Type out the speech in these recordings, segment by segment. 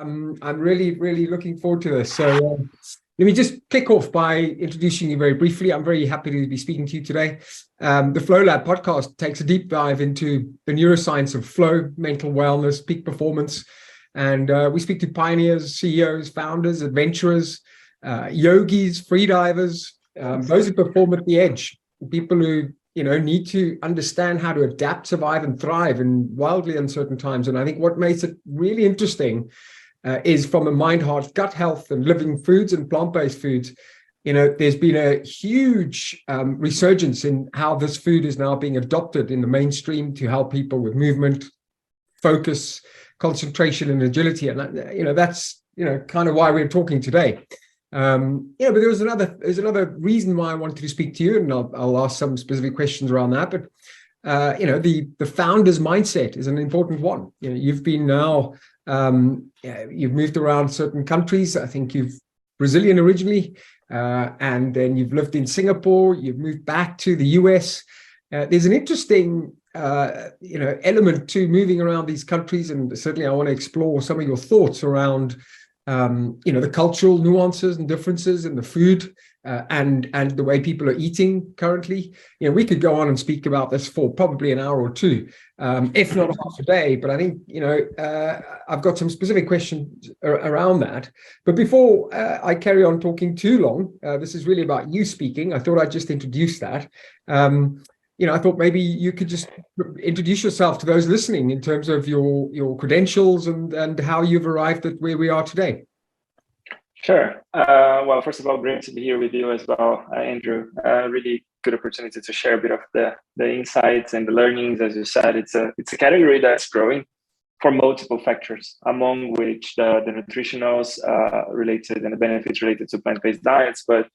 I'm really, really looking forward to this. So let me just kick off by introducing you very briefly. I'm very happy to be speaking to you today. The Flowlab podcast takes a deep dive into the neuroscience of flow, mental wellness, peak performance. And we speak to pioneers, CEOs, founders, adventurers, yogis, freedivers, those who perform at the edge, people who need to understand how to adapt, survive, and thrive in wildly uncertain times. And I think what makes it really interesting is from a mind, heart, gut health and living foods and plant-based foods. There's been a huge resurgence in how this food is now being adopted in the mainstream to help people with movement, focus, concentration, and agility. And that's kind of why we're talking today. But there's another reason why I wanted to speak to you, and I'll ask some specific questions around that. But the founder's mindset is an important one. You've been now you've moved around certain countries. I think you've Brazilian originally, and then you've lived in Singapore. You've moved back to the US. There's an interesting element to moving around these countries, and certainly I want to explore some of your thoughts around the cultural nuances and differences in the food and the way people are eating currently. We could go on and speak about this for probably an hour or two, if not half a day. But I think I've got some specific questions around that. But before I carry on talking too long, this is really about you speaking. I thought I'd just introduce that. I thought maybe you could just introduce yourself to those listening in terms of your credentials and how you've arrived at where we are today. Sure. Well, first of all, great to be here with you as well, Andrew. Really good opportunity to share a bit of the insights and the learnings. As you said, it's a category that's growing for multiple factors, among which the nutritionals related and the benefits related to plant-based diets, but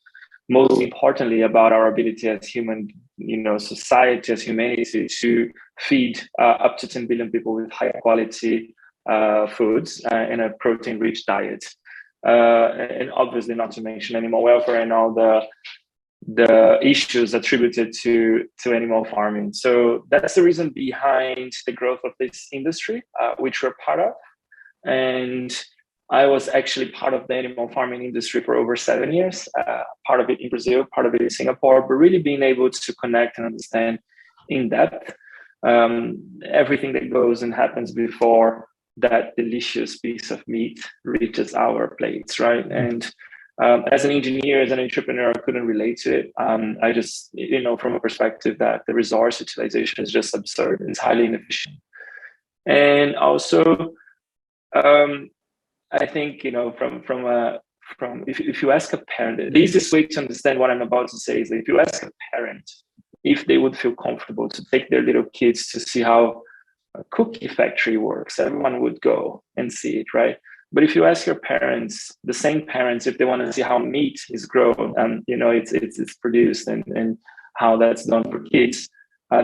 most importantly about our ability as human, society, as humanity to feed up to 10 billion people with high quality foods in a protein-rich diet. And obviously not to mention animal welfare and all the issues attributed to animal farming. So that's the reason behind the growth of this industry, which we're part of. And I was actually part of the animal farming industry for over 7 years, part of it in Brazil, part of it in Singapore, but really being able to connect and understand in depth everything that goes and happens before that delicious piece of meat reaches our plates, right? And as an engineer, as an entrepreneur, I couldn't relate to it. I just, from a perspective that the resource utilization is just absurd. It's highly inefficient. And also, I think, from if you ask a parent, the easiest way to understand what I'm about to say is that if you ask a parent if they would feel comfortable to take their little kids to see how a cookie factory works, everyone would go and see it, right? But if you ask your parents, the same parents, if they want to see how meat is grown and it's produced and how that's done for kids,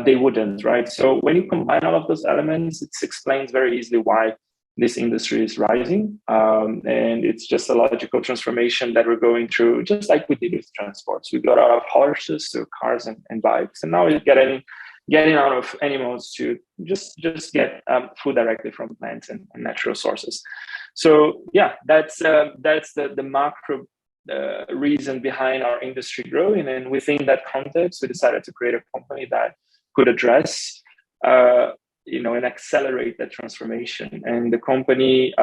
they wouldn't, right? So when you combine all of those elements, it explains very easily why this industry is rising, and it's just a logical transformation that we're going through, just like we did with transports. We got out of horses to cars and bikes, and now we're getting out of animals to just get food directly from plants and natural sources. So yeah, that's the macro reason behind our industry growing, and within that context, we decided to create a company that could address and accelerate that transformation. And the company,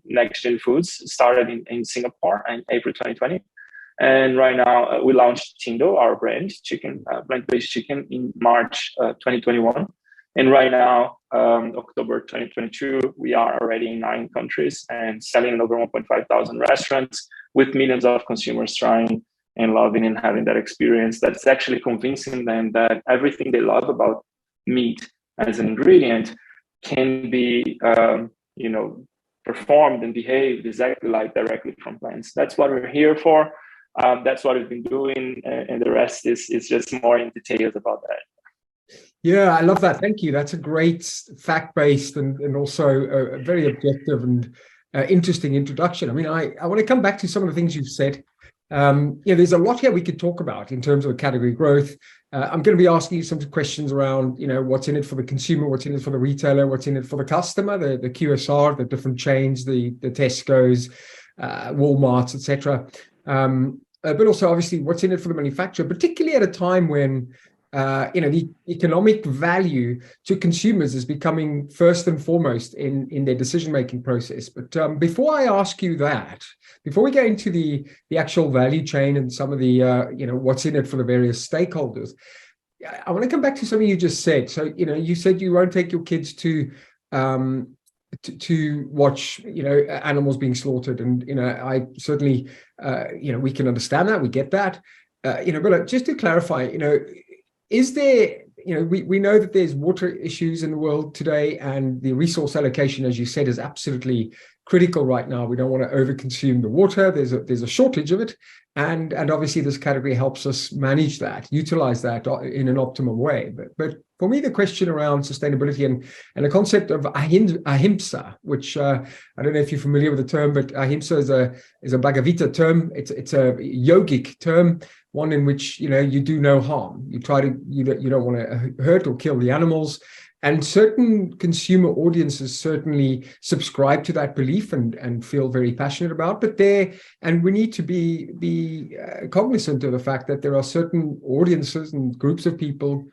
Next Gen Foods, started in Singapore in April 2020. And right now we launched Tindo, our brand, plant-based chicken, in March 2021. And right now, October 2022, we are already in 9 countries and selling in over 1,500 restaurants with millions of consumers trying and loving and having that experience that's actually convincing them that everything they love about meat as an ingredient can be, performed and behaved exactly like directly from plants. That's what we're here for. That's what we've been doing, and the rest is just more in details about that. Yeah, I love that. Thank you. That's a great fact-based and also a very objective and interesting introduction. I mean, I want to come back to some of the things you've said. There's a lot here we could talk about in terms of category growth. I'm going to be asking you some questions around, what's in it for the consumer, what's in it for the retailer, what's in it for the customer, the QSR, the different chains, the Tesco's, Walmarts, etc. But also, obviously, what's in it for the manufacturer, particularly at a time when the economic value to consumers is becoming first and foremost in their decision-making process. But before I ask you that, before we get into the actual value chain and some of the what's in it for the various stakeholders, I want to come back to something you just said. So you said you won't take your kids to watch animals being slaughtered, and I certainly we can understand that, we get that, but just to clarify, is there, we know that there's water issues in the world today, and the resource allocation, as you said, is absolutely critical right now. We don't want to overconsume the water. There's a shortage of it, and obviously this category helps us manage that, utilize that in an optimal way. But for me, the question around sustainability and the concept of ahimsa, which I don't know if you're familiar with the term, but ahimsa is a Bhagavad Gita term. It's a yogic term, one in which you do no harm. You don't want to hurt or kill the animals. And certain consumer audiences certainly subscribe to that belief and feel very passionate about. But we need to be cognizant of the fact that there are certain audiences and groups of people,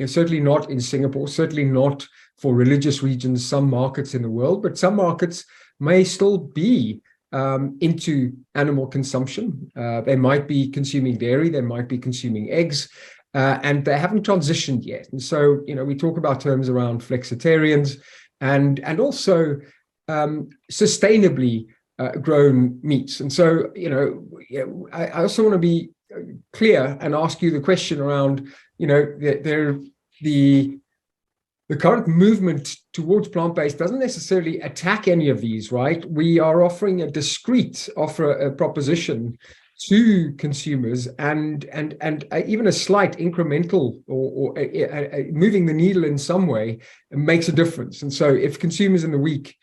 certainly not in Singapore, certainly not for religious regions, some markets in the world, but some markets may still be into animal consumption. They might be consuming dairy, they might be consuming eggs, and they haven't transitioned yet. And so, we talk about terms around flexitarians and also sustainably grown meats. And so, I also want to be clear and ask you the question around, the current movement towards plant-based doesn't necessarily attack any of these, right? We are offering a discrete a proposition to consumers, and even a slight incremental or moving the needle in some way makes a difference. And so if consumers in the week,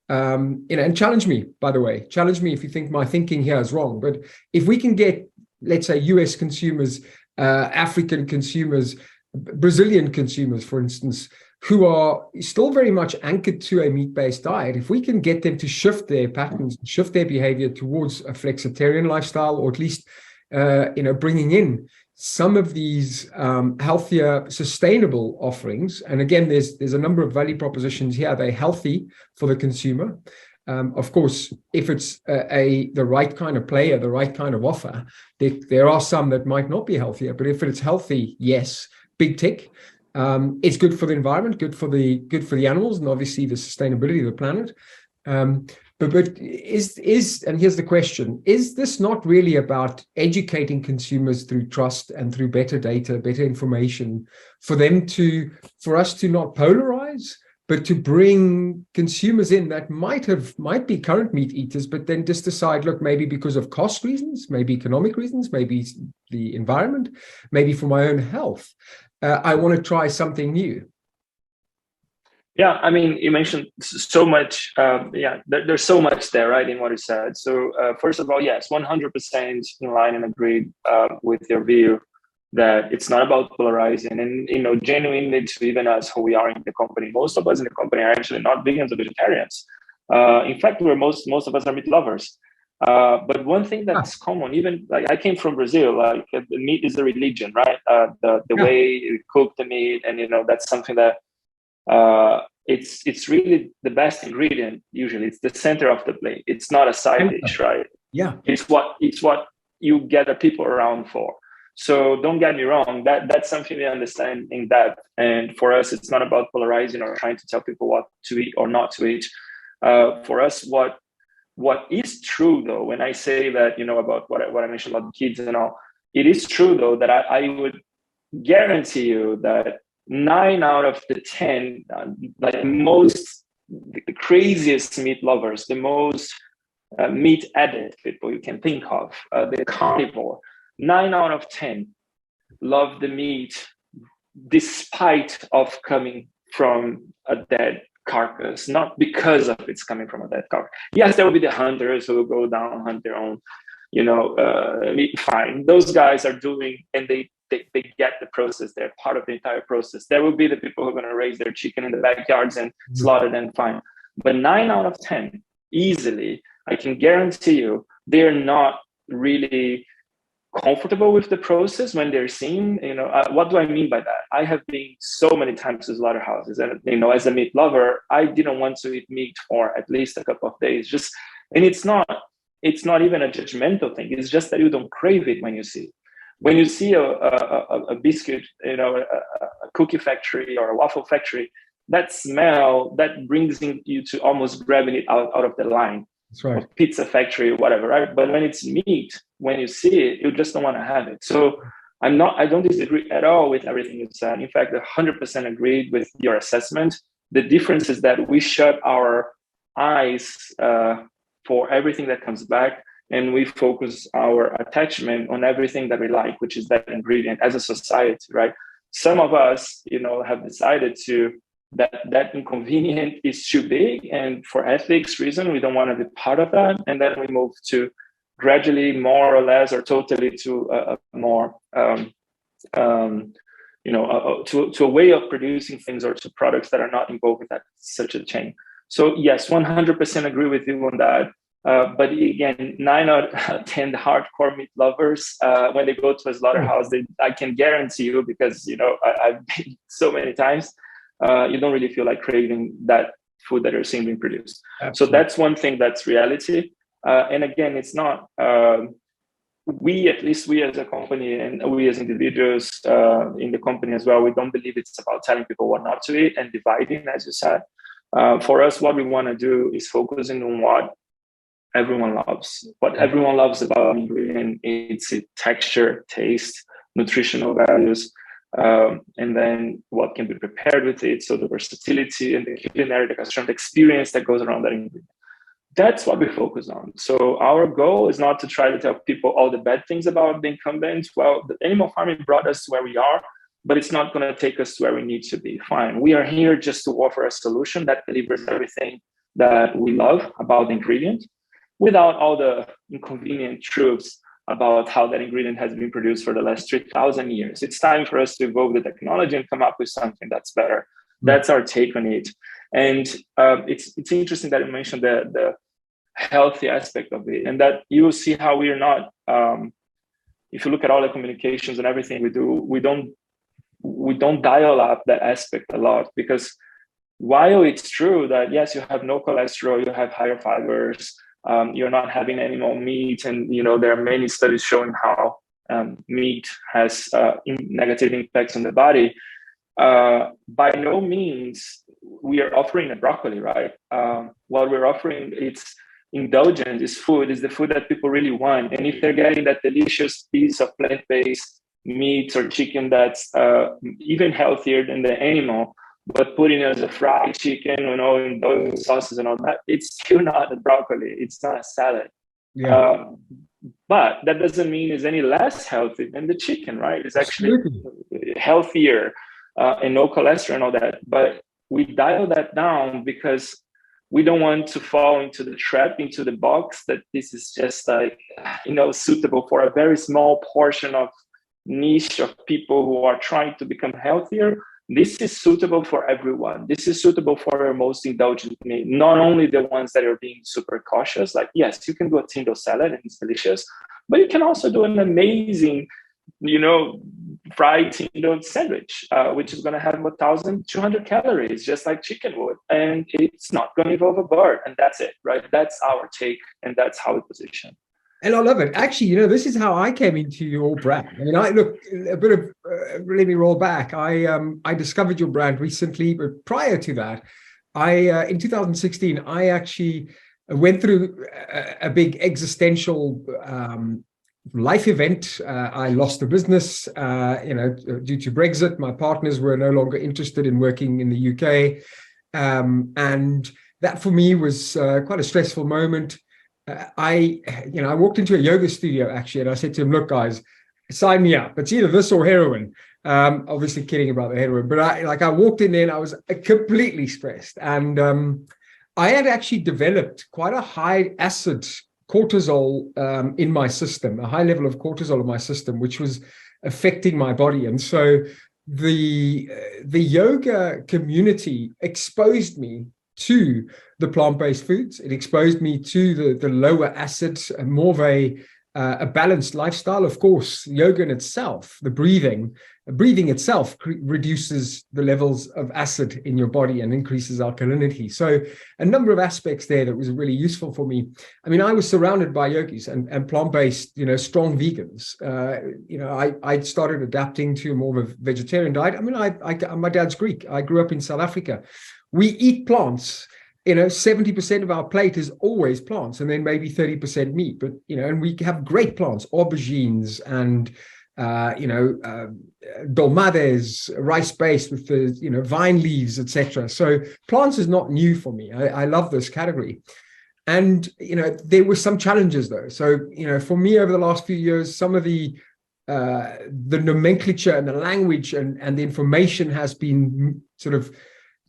and challenge me, by the way, challenge me if you think my thinking here is wrong, but if we can get, let's say, US consumers, African consumers, Brazilian consumers, for instance, who are still very much anchored to a meat-based diet, if we can get them to shift their patterns, shift their behavior towards a flexitarian lifestyle, or at least, bringing in some of these healthier, sustainable offerings. And again, there's a number of value propositions here. They're healthy for the consumer. Of course, if it's the right kind of player, the right kind of offer, there are some that might not be healthier. But if it's healthy, yes, big tick. It's good for the environment, good for the animals, and obviously the sustainability of the planet. But is and here's the question: is this not really about educating consumers through trust and through better data, better information, for us to not polarize, but to bring consumers in that might be current meat eaters, but then just decide, look, maybe because of cost reasons, maybe economic reasons, maybe the environment, maybe for my own health, I want to try something new. Yeah, I mean, you mentioned so much. There's so much there, right, in what you said. So first of all, yes, 100% in line and agreed with your view that it's not about polarizing. And, genuinely, to even us who we are in the company, most of us in the company are actually not vegans or vegetarians. In fact, most of us are meat lovers. But one thing that's common, even like I came from Brazil, like the meat is a religion, right? The way you cook the meat, and that's something that it's really the best ingredient. Usually, it's the center of the plate. It's not a side dish, right? Yeah, it's what you gather people around for. So don't get me wrong. That's something we understand in depth. And for us, it's not about polarizing or trying to tell people what to eat or not to eat. For us, what is true, though, when I say that, about what I mentioned about the kids and all, it is true, though, that I would guarantee you that 9 out of the 10, the craziest meat lovers, the most meat addict people you can think of, the carnivore, 9 out of 10 love the meat despite of coming from a dead carcass, not because of it's coming from a dead carcass. Yes, there will be the hunters who will go down, hunt their own fine. Those guys are doing, and they get the process. They're part of the entire process. There will be the people who are going to raise their chicken in the backyards and slaughter them, fine. But 9 out of 10, easily, I can guarantee you, they're not really comfortable with the process when they're seeing, what do I mean by that? I have been so many times to slaughterhouses, and as a meat lover, I didn't want to eat meat for at least a couple of days. And it's not even a judgmental thing. It's just that you don't crave it when you see it. When you see a biscuit, a cookie factory or a waffle factory, that smell, that brings you to almost grabbing it out of the line. That's right. Or pizza factory, whatever, right? But when it's meat, when you see it, you just don't want to have it. So I don't disagree at all with everything you said. In fact, 100% agreed with your assessment. The difference is that we shut our eyes for everything that comes back, and we focus our attachment on everything that we like, which is that ingredient as a society, right? Some of us, have decided that inconvenient is too big, and for ethics reason, we don't want to be part of that. And then we move to gradually, more or less, or totally to a more, to a way of producing things or to products that are not involved in that such a chain. So yes, 100% agree with you on that. But again, 9 out of 10 hardcore meat lovers, when they go to a slaughterhouse, I can guarantee you, because I've been so many times, you don't really feel like craving that food that you're seeing being produced. Absolutely. So that's one thing that's reality. And again, it's not, at least we as a company and we as individuals in the company as well, we don't believe it's about telling people what not to eat and dividing, as you said. For us, what we want to do is focusing on what everyone loves. What everyone loves about an ingredient, it's texture, taste, nutritional values, and then what can be prepared with it. So the versatility and the culinary, the gastronomic experience that goes around that ingredient. That's what we focus on. So our goal is not to try to tell people all the bad things about the incumbent. Well, the animal farming brought us to where we are, but it's not going to take us to where we need to be. Fine. We are here just to offer a solution that delivers everything that we love about the ingredient, without all the inconvenient truths about how that ingredient has been produced for the last 3,000 years. It's time for us to evolve the technology and come up with something that's better. That's our take on it. And it's interesting that you mentioned the healthy aspect of it, and that you will see how we are not, if you look at all the communications and everything we do, we don't dial up that aspect a lot, because while it's true that yes, you have no cholesterol, you have higher fibers, you're not having animal meat, and there are many studies showing how meat has negative impacts on the body. By no means we are offering a broccoli, right? What we're offering, it's indulgent, is the food that people really want. And if they're getting that delicious piece of plant-based meat or chicken that's even healthier than the animal, but putting it as a fried chicken, in those sauces and all that, it's still not a broccoli. It's not a salad. Yeah. But that doesn't mean it's any less healthy than the chicken, right? It's actually healthier and no cholesterol and all that. But we dial that down because we don't want to fall into the trap, into the box that this is just suitable for a very small portion of niche of people who are trying to become healthier. This is suitable for everyone. This is suitable for our most indulgent meat, not only the ones that are being super cautious. Like, yes, you can do a Tindo salad and it's delicious, but you can also do an amazing, fried Tindo sandwich, which is going to have 1,200 calories, just like chicken would. And it's not going to involve a bird. And that's it, right? That's our take. And that's how we position. And I love it. Actually, this is how I came into your brand. I mean, let me roll back. I discovered your brand recently, but prior to that, in 2016, I actually went through a big existential life event. I lost the business, due to Brexit. My partners were no longer interested in working in the UK. And that for me was quite a stressful moment. I walked into a yoga studio actually, and I said to him, "Look, guys, sign me up. It's either this or heroin." Obviously kidding about the heroin, but I walked in there and I was completely stressed. And I had actually developed quite a high acid cortisol in my system, a high level of cortisol in my system, which was affecting my body. And so the yoga community exposed me to the plant-based foods. It exposed me to the lower acid, more of a balanced lifestyle. Of course, yoga in itself, the breathing itself reduces the levels of acid in your body and increases alkalinity. So a number of aspects there that was really useful for me. I mean, I was surrounded by yogis and plant-based, strong vegans. I started adapting to more of a vegetarian diet. I mean, my dad's Greek. I grew up in South Africa. We eat plants. 70% of our plate is always plants, and then maybe 30% meat. But and we have great plants, aubergines and dolmades, rice-based with the vine leaves, etc. So plants is not new for me. I love this category. And there were some challenges though. So for me over the last few years, some of the nomenclature and the language and the information has been sort of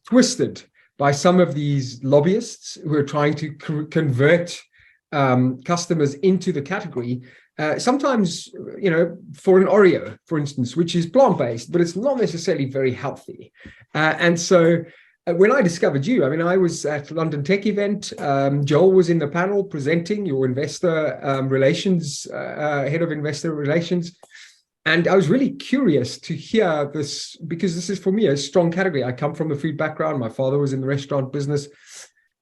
twisted by some of these lobbyists who are trying to convert customers into the category. Sometimes, for an Oreo, for instance, which is plant-based, but it's not necessarily very healthy. And so when I discovered you, I mean, I was at London Tech event. Joel was in the panel presenting, your investor relations, head of investor relations. And I was really curious to hear this, because this is, for me, a strong category. I come from a food background. My father was in the restaurant business.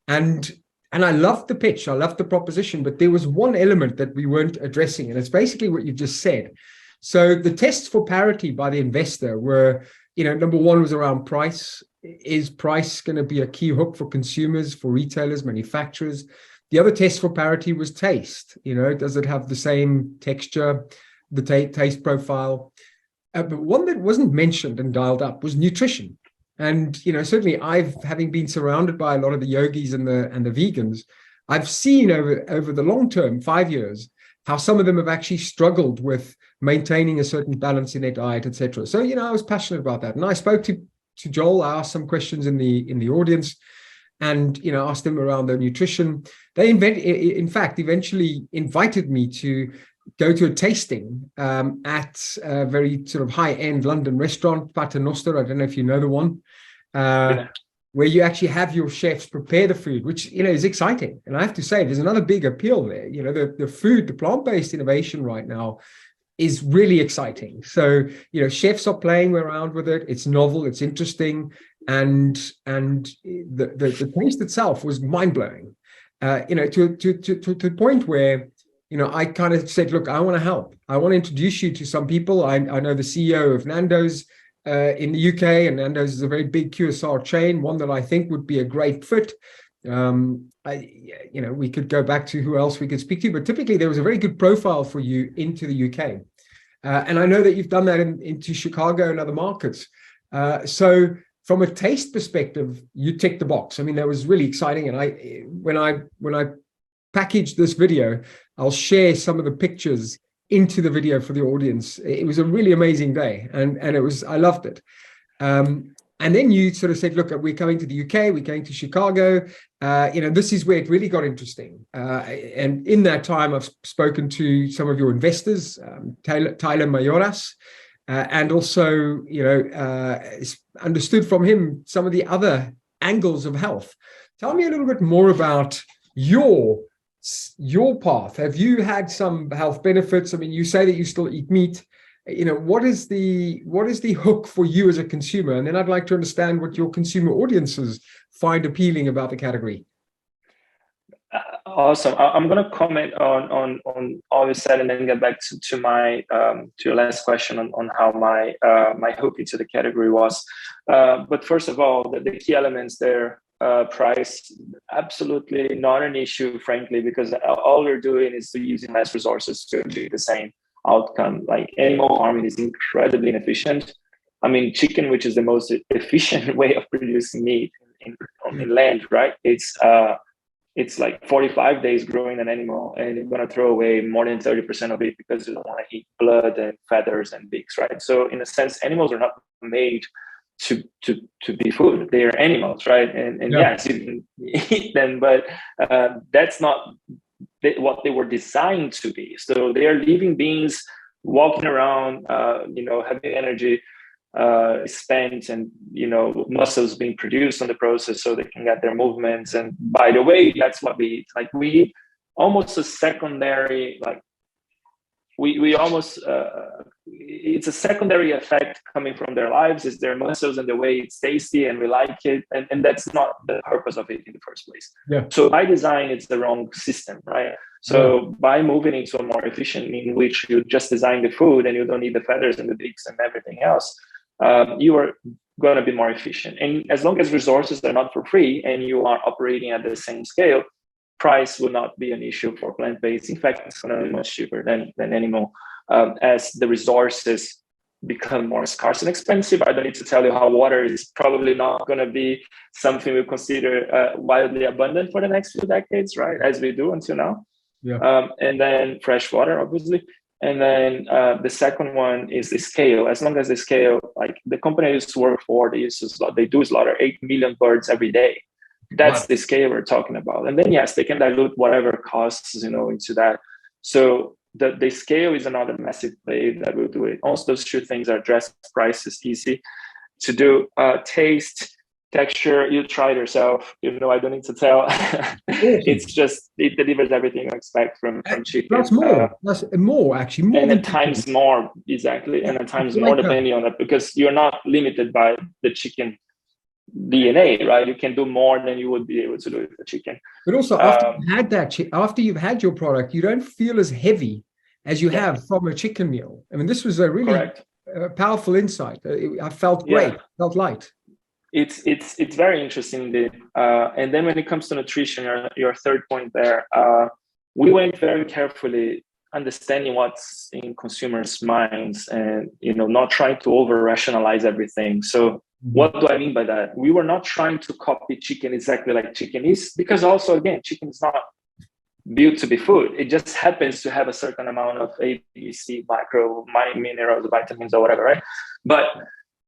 And I loved the pitch. I loved the proposition. But there was one element that we weren't addressing. And it's basically what you just said. So the tests for parity by the investor were, number one was around price. Is price going to be a key hook for consumers, for retailers, manufacturers? The other test for parity was taste. Does it have the same texture? The taste profile, but one that wasn't mentioned and dialed up was nutrition. And certainly having been surrounded by a lot of the yogis and the vegans, I've seen over the long term, 5 years, how some of them have actually struggled with maintaining a certain balance in their diet, etc. So I was passionate about that, and I spoke to Joel. I asked some questions in the audience, and asked them around their nutrition. They in fact eventually invited me to go to a tasting at a very sort of high-end London restaurant, Paternoster. I don't know if you know the one, where you actually have your chefs prepare the food, which is exciting. And I have to say, there's another big appeal there. The food, the plant-based innovation right now is really exciting. So chefs are playing around with it. It's novel, it's interesting, and the taste itself was mind-blowing. To the point where I kind of said, look, I want to help. I want to introduce you to some people. I know the CEO of Nando's in the UK, and Nando's is a very big QSR chain, one that I think would be a great fit. We could go back to who else we could speak to, but typically there was a very good profile for you into the UK. And I know that you've done that into Chicago and other markets. So from a taste perspective, you ticked the box. I mean, that was really exciting. And when I packaged this video, I'll share some of the pictures into the video for the audience. It was a really amazing day, and I loved it. And then you sort of said, look, we're coming to the UK, we're going to Chicago. This is where it really got interesting. And in that time, I've spoken to some of your investors, Tyler Mayoras, and also, understood from him some of the other angles of health. Tell me a little bit more about your path. Have you had some health benefits? I mean, you say that you still eat meat. What is the hook for you as a consumer? And then I'd like to understand what your consumer audiences find appealing about the category. Awesome. I'm going to comment on all you said, and then get back to my to your last question on how my hook into the category was. But first of all, the key elements there. Price, absolutely not an issue, frankly, because all we're doing is using less resources to achieve the same outcome. Like, animal farming is incredibly inefficient. I mean, chicken, which is the most efficient way of producing meat in land, right? It's like 45 days growing an animal, and you're going to throw away more than 30% of it because you don't want to eat blood and feathers and beaks, right? So in a sense, animals are not made to be food. They are animals, right? And yes, you can eat them, but that's not what they were designed to be. So they are living beings walking around, having energy spent, and muscles being produced on the process so they can get their movements. And by the way, that's what we eat. Like we eat almost a secondary, like we almost it's a secondary effect coming from their lives, is their muscles and the way it's tasty and we like it, and that's not the purpose of it in the first place. So by design, it's the wrong system, right? So by moving into a more efficient, in which you just design the food and you don't need the feathers and the beaks and everything else, you are going to be more efficient. And as long as resources are not for free and you are operating at the same scale, price will not be an issue for plant-based. In fact, it's going to be much cheaper than animal. As the resources become more scarce and expensive, I don't need to tell you how water is probably not going to be something we consider wildly abundant for the next few decades, right? As we do until now. And then fresh water, obviously. And then the second one is the scale. As long as the scale, like the company I used to work for, they do slaughter 8 million birds every day. That's the scale we're talking about. And then, yes, they can dilute whatever costs, into that. So the scale is another massive play that will do it. Also, those two things are addressed. Price is easy to do. Taste, texture, you try it yourself. I don't need to tell. It's just, it delivers everything you expect from chicken. That's more. That's more, actually. More and at times more, exactly. And at times more, depending on that, because you're not limited by the chicken DNA, right? You can do more than you would be able to do with the chicken. But also, after you've had your product, you don't feel as heavy as you have from a chicken meal. I mean, this was a really powerful insight. I felt great, felt light. It's very interesting. And then when it comes to nutrition, your third point there, we went very carefully understanding what's in consumers' minds and, not trying to over-rationalize everything. So what do I mean by that? We were not trying to copy chicken exactly like chicken is, because also, again, chicken is not built to be food. It just happens to have a certain amount of A, B, C, micro, minerals, vitamins, or whatever, right? But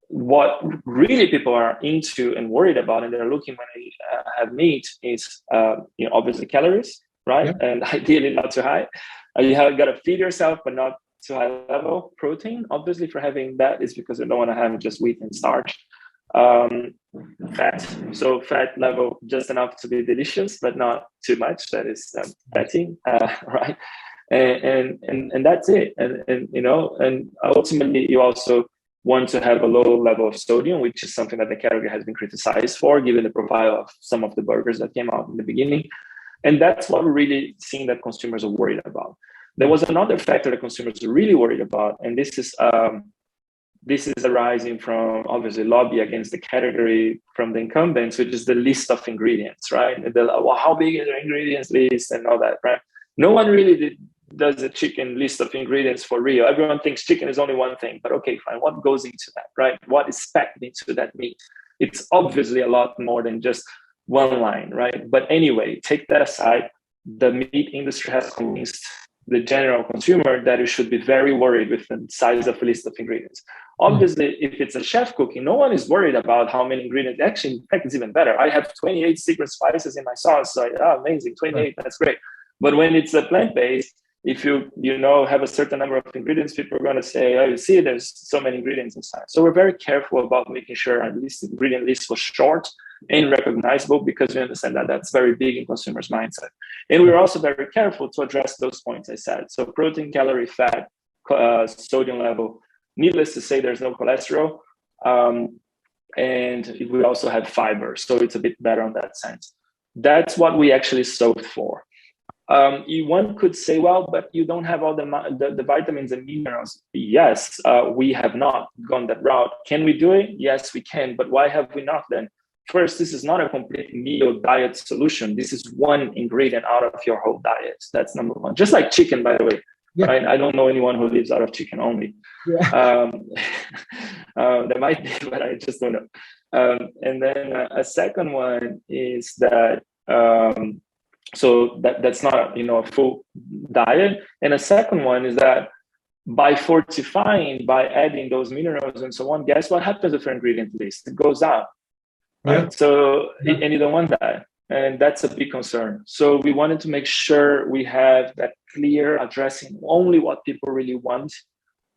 what really people are into and worried about, and they're looking when they have meat, is obviously calories, right? And ideally not too high. You have got to feed yourself, but not too high level. Protein, obviously, for having that is because you don't want to have just wheat and starch. Fat, so fat level just enough to be delicious, but not too much. That is fatty, right? And that's it. And ultimately, you also want to have a low level of sodium, which is something that the category has been criticized for, given the profile of some of the burgers that came out in the beginning. And that's what we're really seeing that consumers are worried about. There was another factor that consumers are really worried about, and this is arising from, obviously, lobby against the category from the incumbents, which is the list of ingredients, right? How big is your ingredients list and all that, right? No one really does a chicken list of ingredients for real. Everyone thinks chicken is only one thing, but okay, fine. What goes into that, right? What is packed into that meat? It's obviously a lot more than just one line, right? But anyway, take that aside. The meat industry has convinced the general consumer that you should be very worried with the size of a list of ingredients. Obviously, if it's a chef cooking, no one is worried about how many ingredients. Actually, in fact, it's even better. I have 28 secret spices in my sauce. So, amazing, 28, that's great. But when it's a plant-based, if you have a certain number of ingredients, people are going to say, oh, you see, there's so many ingredients inside. So we're very careful about making sure our ingredient list was short and recognizable, because we understand that that's very big in consumers' mindset. And we're also very careful to address those points I said. So protein, calorie, fat, sodium level. Needless to say, there's no cholesterol. And we also have fiber. So it's a bit better on that sense. That's what we actually solved for. One could say, well, but you don't have all the vitamins and minerals. Yes, we have not gone that route. Can we do it? Yes, we can. But why have we not then? First, this is not a complete meal diet solution. This is one ingredient out of your whole diet. That's number one. Just like chicken, by the way. Right? I don't know anyone who lives out of chicken only. There might be, but I just don't know. And then a second one is that so that's not a full diet. And a second one is that by fortifying, by adding those minerals and so on, guess what happens with your ingredient list? It goes up, right? So and you don't want that. And that's a big concern. So we wanted to make sure we have that clear addressing only what people really want,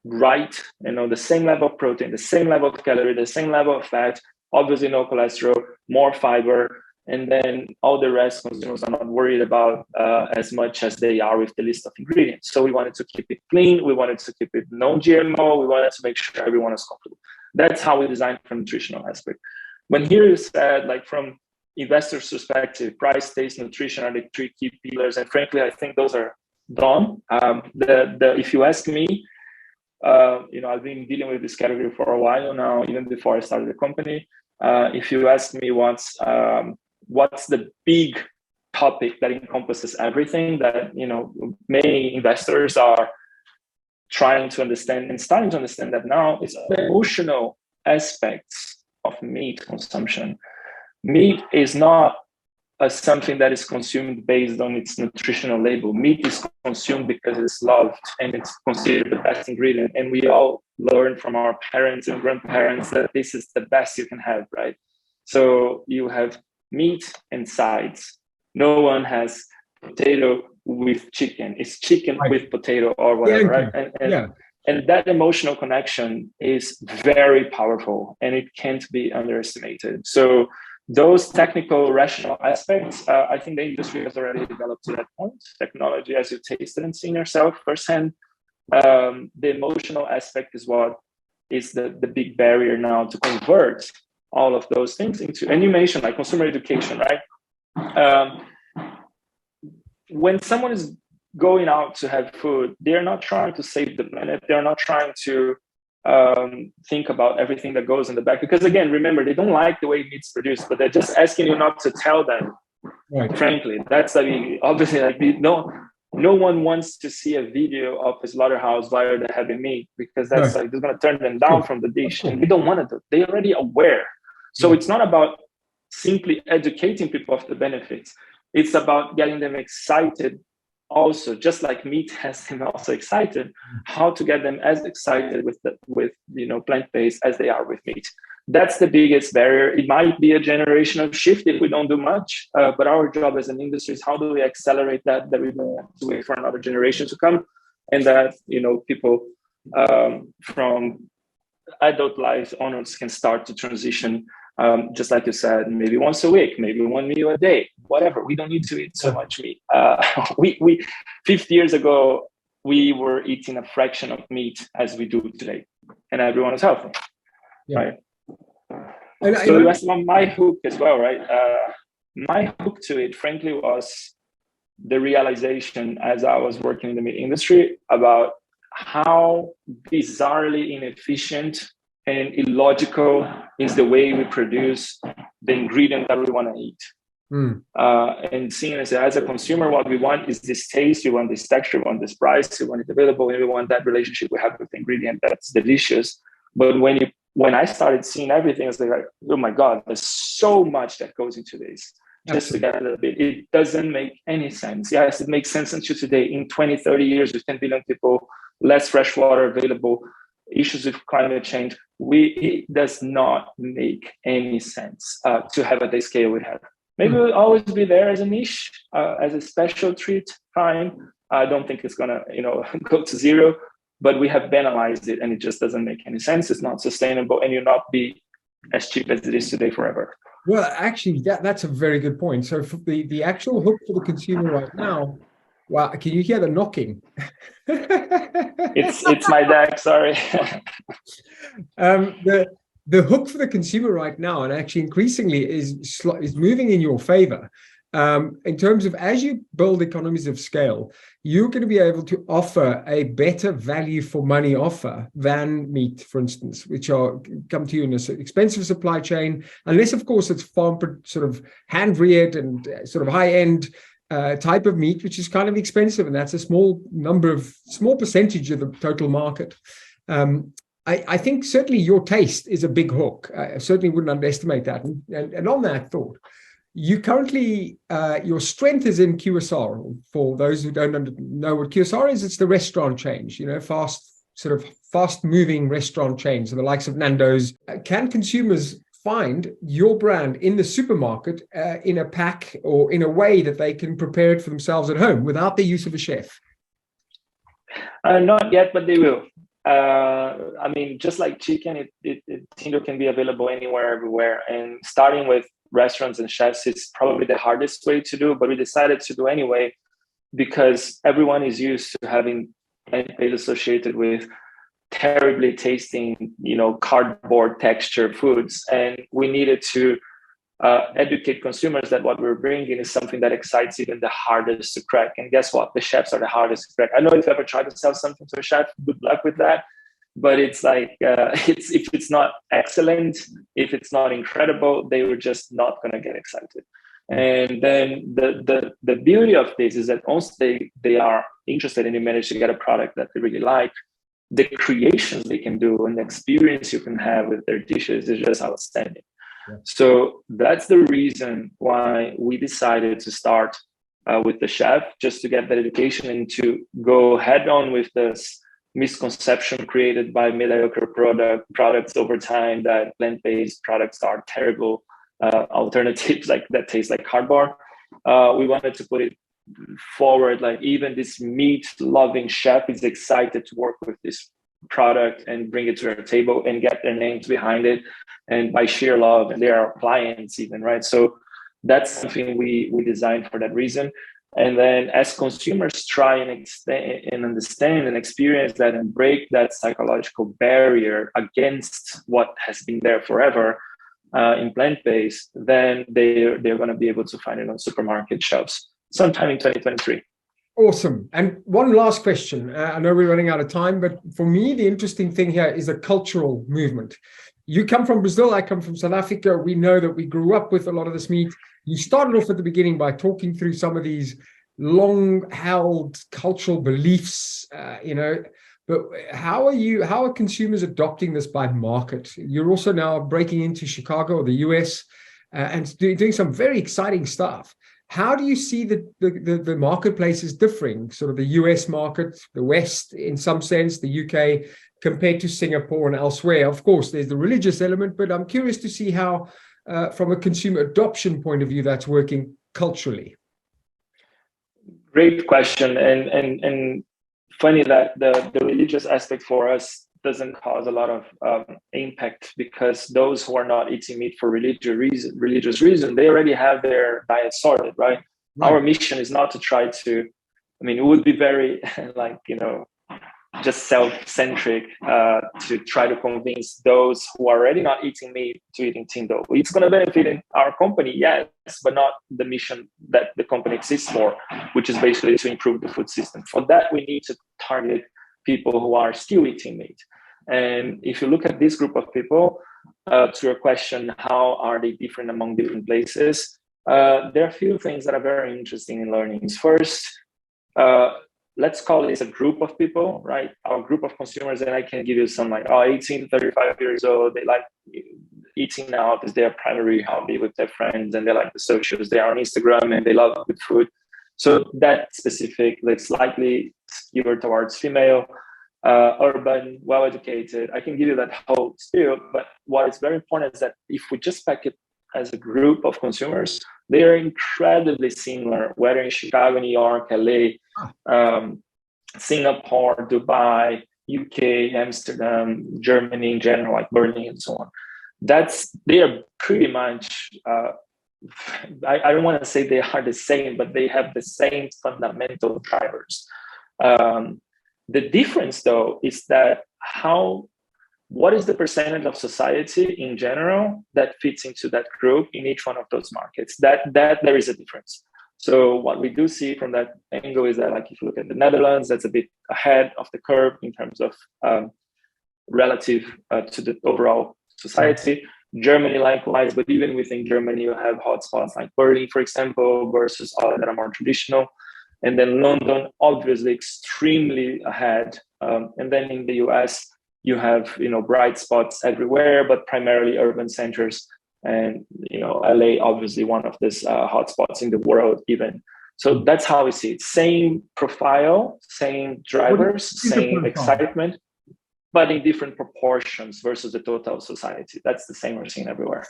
right? The same level of protein, the same level of calorie, the same level of fat, obviously no cholesterol, more fiber, and then all the rest consumers are not worried about as much as they are with the list of ingredients. So we wanted to keep it clean. We wanted to keep it non-GMO. We wanted to make sure everyone is comfortable. That's how we designed from nutritional aspect. When here you said, like, from investors' perspective, price, taste, nutrition are the three key pillars. And frankly, I think those are done. If you ask me, I've been dealing with this category for a while now, even before I started the company. If you ask me what's the big topic that encompasses everything that many investors are trying to understand and starting to understand that now, is the emotional aspects of meat consumption. Meat is not something that is consumed based on its nutritional label. Meat is consumed because it's loved and it's considered the best ingredient. And we all learned from our parents and grandparents that this is the best you can have, right? So you have meat and sides. No one has potato with chicken. It's chicken with potato or whatever, right? And that emotional connection is very powerful and it can't be underestimated. So those technical, rational aspects, I think the industry has already developed to that point. Technology, as you tasted and seen yourself firsthand, the emotional aspect is what is the big barrier now to convert all of those things into, and you mentioned like consumer education, right? When someone is going out to have food, they're not trying to save the planet. They're not trying to think about everything that goes in the back. Because again, remember, they don't like the way meat's produced, but they're just asking you not to tell them. Right. Frankly, that's obviously like no one wants to see a video of a slaughterhouse while they're having meat, because that's like, they're going to turn them down from the dish, and we don't want to do. They're already aware. So it's not about simply educating people of the benefits. It's about getting them excited also, just like meat has them also excited, how to get them as excited with plant-based as they are with meat. That's the biggest barrier. It might be a generational shift if we don't do much, but our job as an industry is how do we accelerate that we don't have to wait for another generation to come, and that people from adult life onwards can start to transition, just like you said, maybe once a week, maybe one meal a day, whatever. We don't need to eat so much meat. We 50 years ago, we were eating a fraction of meat as we do today, and everyone is healthy, right? So you asked about my hook as well, right? My hook to it, frankly, was the realization as I was working in the meat industry about how bizarrely inefficient and illogical is the way we produce the ingredient that we want to eat. And seeing as a consumer, what we want is this taste, we want this texture, we want this price, we want it available, and we want that relationship we have with the ingredient that's delicious. But when I started seeing everything, I was like, oh my God, there's so much that goes into this. Just to get a little bit, it doesn't make any sense. Yes, it makes sense until today. In 20, 30 years, with 10 billion people, less fresh water available, issues with climate change, it does not make any sense to have at the scale we have. Maybe we'll always be there as a niche, as a special treat, fine. I don't think it's gonna, go to zero, but we have banalized it and it just doesn't make any sense. It's not sustainable, and you'll not be as cheap as it is today forever. Well, actually, that's a very good point. So for the actual hook for the consumer right now, wow, can you hear the knocking? It's my deck, sorry. The hook for the consumer right now, and actually increasingly, is moving in your favor. In terms of, as you build economies of scale, you're going to be able to offer a better value for money offer than meat, for instance, which come to you in an expensive supply chain, unless, of course, it's farm sort of hand reared and sort of high end type of meat, which is kind of expensive, and that's a small percentage of the total market. I think certainly your taste is a big hook. I certainly wouldn't underestimate that. And on that thought, you currently, your strength is in QSR. For those who don't know what QSR is, it's the restaurant chains, fast moving restaurant chains, so the likes of Nando's. Can consumers find your brand in the supermarket in a pack or in a way that they can prepare it for themselves at home without the use of a chef? Not yet, but they will. I mean, just like chicken, Tinder can be available anywhere, everywhere. And starting with restaurants and chefs is probably the hardest way to do, but we decided to do anyway because everyone is used to having plant-based associated with terribly tasting, cardboard texture foods, and we needed to educate consumers that what we're bringing is something that excites even the hardest to crack. And guess what? The chefs are the hardest to crack. I know if you ever tried to sell something to a chef, good luck with that. But it's like, if it's not excellent, if it's not incredible, they were just not going to get excited. And then the beauty of this is that once they are interested and you manage to get a product that they really like, the creations they can do and the experience you can have with their dishes is just outstanding. Yeah. So that's the reason why we decided to start with the chef, just to get that education and to go head on with this misconception created by mediocre products over time that plant-based products are terrible alternatives like that taste like cardboard. We wanted to put it forward, like even this meat-loving chef is excited to work with this product and bring it to their table and get their names behind it, and by sheer love, and they are clients even, right? So that's something we designed for that reason. And then as consumers try and extend and understand and experience that and break that psychological barrier against what has been there forever in plant-based, then they're going to be able to find it on supermarket shelves sometime in 2023. Awesome. And one last question. I know we're running out of time, but for me, the interesting thing here is a cultural movement. You come from Brazil, I come from South Africa. We know that we grew up with a lot of this meat. You started off at the beginning by talking through some of these long-held cultural beliefs, but how are consumers adopting this by market? You're also now breaking into Chicago or the US and doing some very exciting stuff. How do you see the marketplaces differing, sort of the US market, the West in some sense, the UK, compared to Singapore and elsewhere? Of course, there's the religious element, but I'm curious to see how, from a consumer adoption point of view, that's working culturally. Great question. And funny that the religious aspect for us doesn't cause a lot of impact, because those who are not eating meat for religious reason, they already have their diet sorted, right? Our mission is not to try to, it would be very just self-centric to try to convince those who are already not eating meat to eating Tindo. It's going to benefit in our company, yes, but not the mission that the company exists for, which is basically to improve the food system. For that, we need to target people who are still eating meat. And if you look at this group of people, to your question, how are they different among different places? There are a few things that are very interesting in learnings. First, let's call this a group of people, right? Our group of consumers, and I can give you some 18 to 35 years old, they like eating out as their primary hobby with their friends, and they like the socials, they are on Instagram, and they love good food. So that specific, that's slightly skewed towards female, urban, well-educated. I can give you that whole spiel, but what is very important is that if we just pack it as a group of consumers, they are incredibly similar, whether in Chicago, New York, LA, Singapore, Dubai, UK, Amsterdam, Germany in general, like Berlin and so on. They are pretty much, I don't want to say they are the same, but they have the same fundamental drivers. The difference, though, is that what is the percentage of society in general that fits into that group in each one of those markets? That there is a difference. So what we do see from that angle is that, like, if you look at the Netherlands, that's a bit ahead of the curve in terms of relative to the overall society. Germany, likewise, but even within Germany, you have hotspots like Berlin, for example, versus all that are more traditional. And then London, obviously, extremely ahead. And then in the US, you have bright spots everywhere, but primarily urban centers. And LA, obviously, one of these hotspots in the world, even. So that's how we see it. Same profile, same drivers, same excitement. but in different proportions versus the total society. That's the same we're seeing everywhere.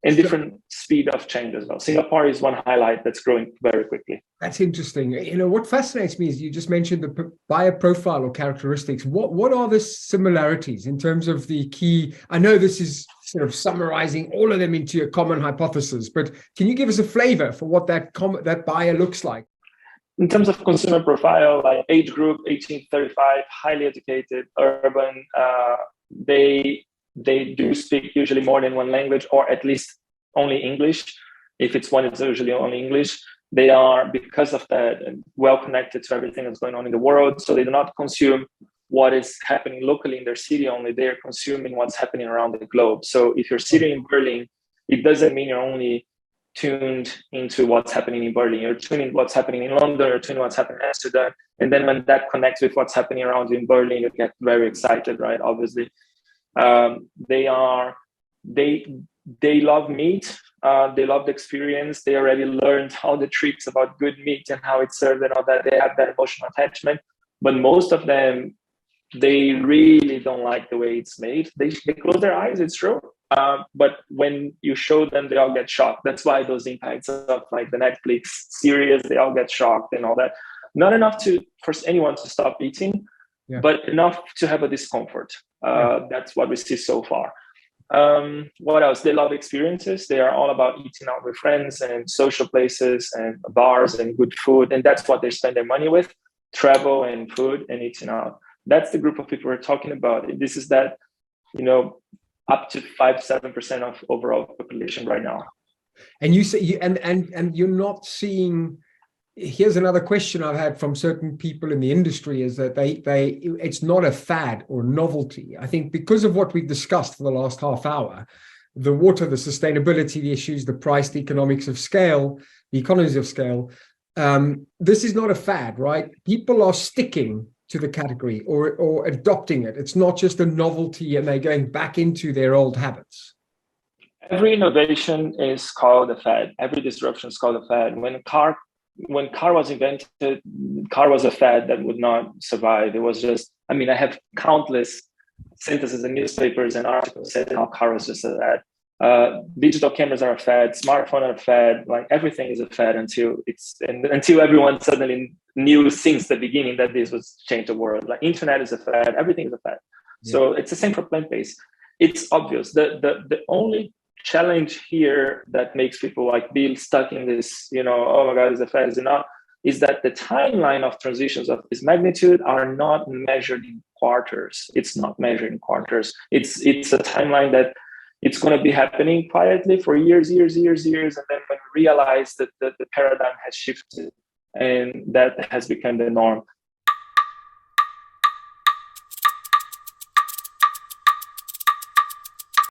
And different speed of change as well. Singapore is one highlight that's growing very quickly. That's interesting. What fascinates me is you just mentioned the buyer profile or characteristics. What are the similarities in terms of the key? I know this is sort of summarizing all of them into a common hypothesis, but can you give us a flavor for what that buyer looks like? In terms of consumer profile, like age group, 18 to 35, highly educated, urban, they do speak usually more than one language, or at least only English. If it's one, it's usually only English. They are, because of that, well connected to everything that's going on in the world. So they do not consume what is happening locally in their city only. They are consuming what's happening around the globe. So if you're sitting in Berlin, it doesn't mean you're only tuned into what's happening in Berlin. You're tuning what's happening in London, you're tuning what's happening in Amsterdam. And then when that connects with what's happening around you in Berlin, you get very excited, right? Obviously. They love meat. They love the experience. They already learned all the tricks about good meat and how it's served and all that. They have that emotional attachment. But most of them, they really don't like the way it's made. They close their eyes, it's true. But when you show them, they all get shocked. That's why those impacts of like the Netflix series, they all get shocked and all that. Not enough for anyone to stop eating, but enough to have a discomfort. That's what we see so far. What else? They love experiences. They are all about eating out with friends and social places and bars and good food. And that's what they spend their money with: travel and food and eating out. That's the group of people we're talking about. This is that, up to 5-7% of overall population right now. And you say and you're not seeing. Here's another question I've had from certain people in the industry, is that it's not a fad or novelty. I think because of what we've discussed for the last half hour, the water, the sustainability, the issues, the price, the economics of scale, the economies of scale, this is not a fad, right? People are sticking to the category or adopting it. It's not just a novelty and they're going back into their old habits. Every innovation is called a fad. Every disruption is called a fad. When car was invented, car was a fad that would not survive. It was just, I have countless sentences in newspapers and articles saying how car was just a fad. Digital cameras are a fad, smartphone are a fad, like everything is a fad until everyone suddenly knew since the beginning that this would change the world. Like internet is a fad, everything is a fad. Yeah. So it's the same for plant-based. It's obvious. The only challenge here that makes people like be stuck in this, oh my God, it's a fad, is not, is that the timeline of transitions of this magnitude are not measured in quarters. It's not measured in quarters. It's a timeline that it's going to be happening quietly for years. And then when we realize that the paradigm has shifted and that has become the norm.